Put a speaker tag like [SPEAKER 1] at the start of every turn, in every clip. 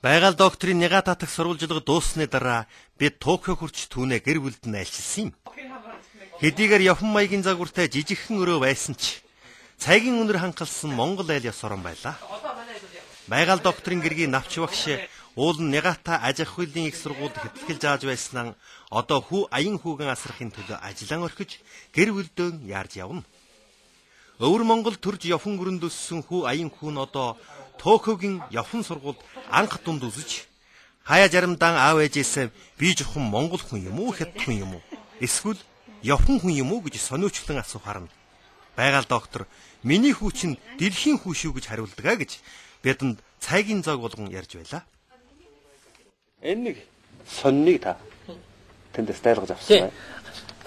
[SPEAKER 1] Байгаль докторийн няга татах сурвалжилга дууссаны дараа бид Токио хүрч түүнээ гэр бүлд нь айлчилсан юм. Хэдийгээр явхан маягийн загвартай жижигхэн өрөө байсан ч цагийн үнэр ханхалсан Монгол айл ёс орон байлаа. Байгаль докторийн гэргийн навч багш уулын нягаатай аж ахуй хуулийн их сургуульд хэвлэлж зааж байснаа одоо хүү аян хүүгэн асрахын төлөө ажиллан орхиж гэр бүлдөө яарж явна. Өвөр Монгол төрж явхан гүрэнд өссөн хүү аян хүү нь одоо Токиогийн явхан сургуульд анх дунд үзэж хаяа жарамдан аав ээжээсээ би жоохон монгол хүн юм уу хятад хүн юм уу эсвэл явхан хүн юм уу гэж сониучлан асуухаар нь байгаль доктор миний хүү чинь дэлхийн хүү шүү гэж хариулдаг а гэж бидэнд цайгийн зог болгон ярьж байлаа.
[SPEAKER 2] Энэ нэг сонныг та тэндээс дайлгаж авсан бай.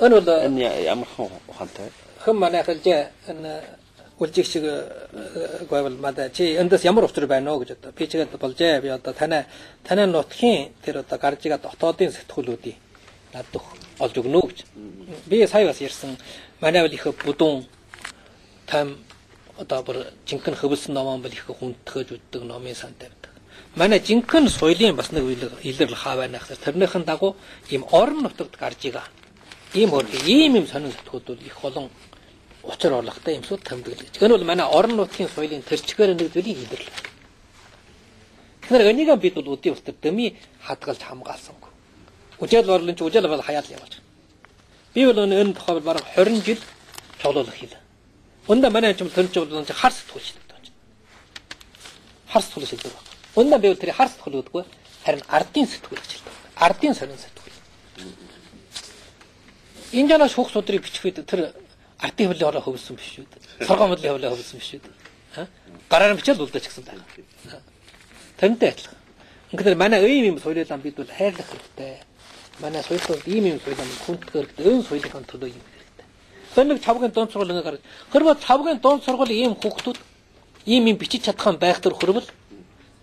[SPEAKER 2] Энэ ямар ухаантай
[SPEAKER 3] хэн манай хэлж үлжих шиг гойвол мада чи эндээс ямар учир байна уу гэж одоо би чигээд болжээ би одоо танай нутгийн тэр одоо гаржига дотоодын сэтгүүлүүдийн надад олж өгнө гэж би сая бас ярьсан манай бол их бүдүүн там одоо бүр жинхэнэ хөвөлсөн номон бол их хүндтгэж үддэг номын сан тавьдаг манай жинхэнэ соёлын бас нэг илэрл хаа байна гэхээр тэрнийхэн дагуу ийм орон нутагт гаржига ийм сонин сэтгүүд бол их олон учир орлоготой юмсууд томдөглөж. Энэ бол манай орон нутгийн соёлын төрчгөр нэг зүйлийг илэрлээ. Тэгэхээр энийг бид бол өдий устдэр дэми хадгалж хамгаалсангүй. Үжил борлон ч үжил бол хаяал явуулж. Би бол энэ тохиол бараг 20 жил цуглуулах хийлээ. Өндө манай юм төрч бол хар сэтгүүл шилдэг. Хар сэтгүүл шилдэг. Өндө би бол тэр хар сэтгүүл үүдгүй харин ардын сэтгүүл гэж хэлдэг. Ардын сонин сэтгүүл. Энэ жанаас хүүхд судрыг бичихвээ тэр ардын хөвлийн ороо хөвсөн биш шүү дээ. Соргон хөдлийн хөвлөө хөвсөн биш шүү дээ. Гараар нь бичээд үлдээч гэсэн байна. Тэрнтэй адилхан. Ингээд манай ийм соёлын бид бол хайрлах хэрэгтэй. Манай соёлын ийм соёлын хүндтгэр гэдэг өн соёлын төлөө юм хэрэгтэй. Тэр нэг цавгийн дунд сургууль гараад хэрвээ цавгийн дунд сургууль ийм хүүхдүүд ийм бичиж чадхан байх төр хөрвөл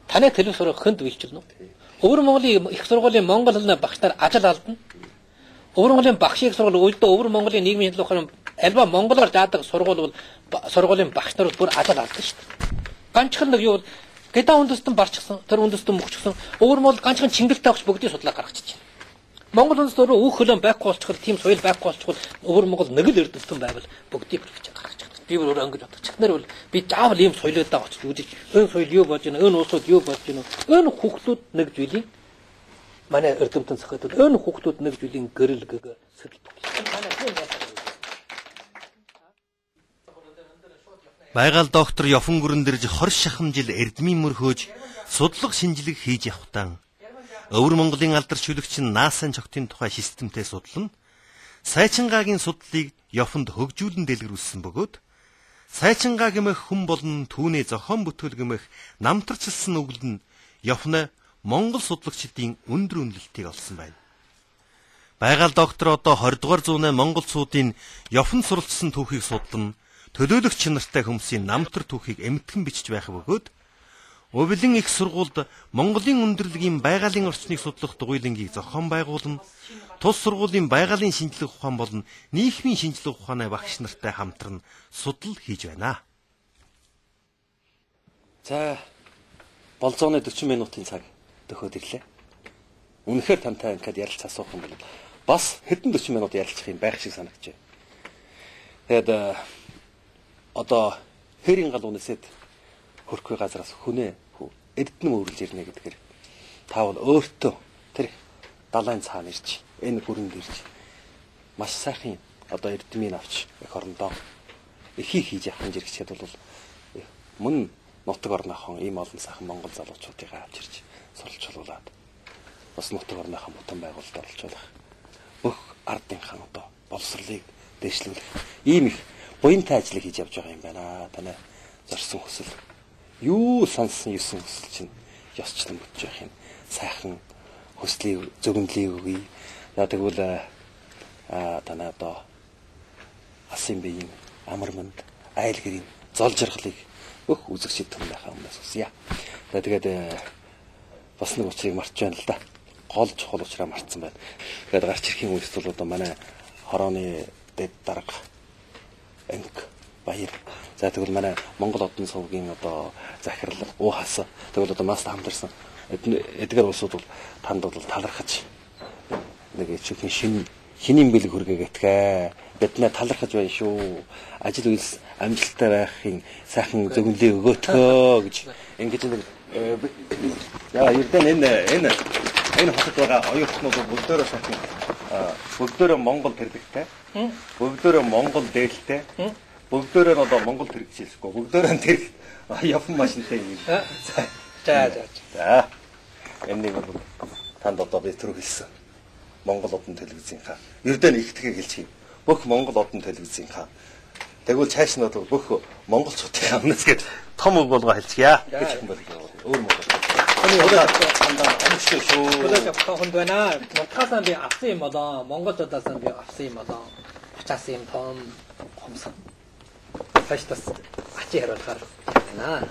[SPEAKER 3] танай телевиз сурах хүнд үйлчилнэ. Өвөр Монголын их сургуулийн монгол хэлний багш нар ажил алдна. Өвөр Монголын багш их сургууль үйлдөө өвөр Монголын нийгмийн хэлний ухаан альва монголоор заадаг сургууль бол сургуулийн багш нар бүр ажил алдсан шүү дээ. Ганцхан нэг юу гэдаа үндэстэн барчихсан, тэр үндэстэн мөхчихсэн. Өвөр Монгол ганцхан чингэлтэй авч бүгдийг судлаа гаргачихжээ. Монгол үндэст өөрөө өөх хөлөө байхгүй болчихвол тийм соёл байхгүй болчихвол өвөр Монгол нэг л эрдэмтэн байвал бүгдийг бүрхэж гаргачихсан. Би бүр өөрөө ингэж бодож. Чихнэр бол би заавал ийм соёлоодаа очиж үзэж энэ соёл юу болж байна, энэ улсууд юу болж байна. Энэ хүүхдүүд нэг зүйлийг манай эрдэмтэн зохиод энэ хүүхдүүд нэг зүйлийн гэрэл гэгээ сэтлдэг.
[SPEAKER 1] Байгаль доктор явхан гүрэндэрж 20 шахамжил эрдмийн мөрхөөж судлага шинжилгээ хийж явхтаа Өвөр Монголын алдарч шүлэгч НАСА-н цогтын тухай системтэй судлана. Сайчингагийн судлалыг явханд хөгжүүлэн дэлгэрүүлсэн бөгөөд Сайчингаа гэмэх хүн болон түүний зохион бүтээл гэмэх намтарчилсан үгэл нь явхнаа Монгол судлагчдын өндөр үнэлтийг олсон байна. Байгаль доктор одоо 20 дугаар зууны монголчуудын явхан суралцсан түүхийг судлан төлөөлөгч нартай хүмүүсийн намтар түүхийг эмтгэн бичиж байх бөгөөд Өвлөн их сургуульд Монголын өндөрлөгийн байгалийн орчныг судлах дугуйлангийг зохион байгуулна. Тус сургуулийн байгалийн шинжилгээ ухаан болон нийгмийн шинжилгээ ухааны багш нартай хамтран судал хийж байна.
[SPEAKER 2] За болзооны 40 минутын цаг төхөөд ирлээ. Үнэхээр тантай ингээд ярилцах асуух юм бол бас хэдэн 40 минут ярилцах юм байх шиг санагджээ. Тэгээд одоо хэрийн гал үнэсэд хөрхгүй газараас хүнээ эрдэнэм өөрлөж ирнэ гэдгээр та бол өөртөө тэр далайн цаана ирж энэ гүрэнд ирж маш сайхан одоо эрдэмийн авч эх орондоо эхийг хийж явах хэрэгчэд бол мөн нутаг орныхон ийм олон сайхан монгол залуучуудыг авч ирж суралцуулаад бас нутаг орныхон бүтэн байгуулалт оролцуулах бүх ардынхан одоо боловсролыг дэвшлүүлэх ийм их буянтай ажлыг хийж явж байгаа юм байна. Танай зорьсон хүсэл юу сонссон 9 хүсэл чинь ёсчлон бүтэж явах юм. Сайхан хүслийг зөвгөнлийг өгье. Яа тэгвэл танай одоо асын биеийн амарманд айл гэрийн зол жаргалыг өх үзэгчд түн байхаа өмнөөс хүсье. Тэгээд бас нэг учрыг марч байна л да. Гол чухал учраа марцсан байна. Тэгээд гарч ирэхийн үед бол одоо манай хорооны дэд дарга анги баяр За тэгвэл манай Монгол одон сувгийн одоо захирал уухаас тэгвэл одоо маста хамтарсан эдгээр улсууд бол танд бол талархаж нэг чихэн шинийн бэлэг хүргээгээтгэе. Биднээ талархаж байна шүү. Ажил үйлс амжилттай байхын сайхан зөвнөлөө өгөөтгөө гэж ингэж нэг ердэн энэ хотод байгаа оюутнууд бүгдөө сайхан бүгдөө Монгол тэрэгтэй. Бүгдөө Монгол дээлтэй. Бүгдөө одоо Монгол тэрэгчээсгүй. Бүгдөө тэр явсан машинтай юм. За. Энийг бол танд одоо би түрүү хэлсэн. Монгол одон телевизийнхаа ердөө ихтгэе хэлчихье. Бүх Монгол одон телевизийнхаа тэгвэл цааш нь бол бүх монголчуудын амнаас гээд том үг болгоо хэлчихье гэж юм байна. Өөр мөн.
[SPEAKER 3] 그래서 혼돈아 못하선 비 앞세 뭐다 몽골저다선 비 앞세 뭐다 부차세 돈 검사 다시 또 같이 해로 가나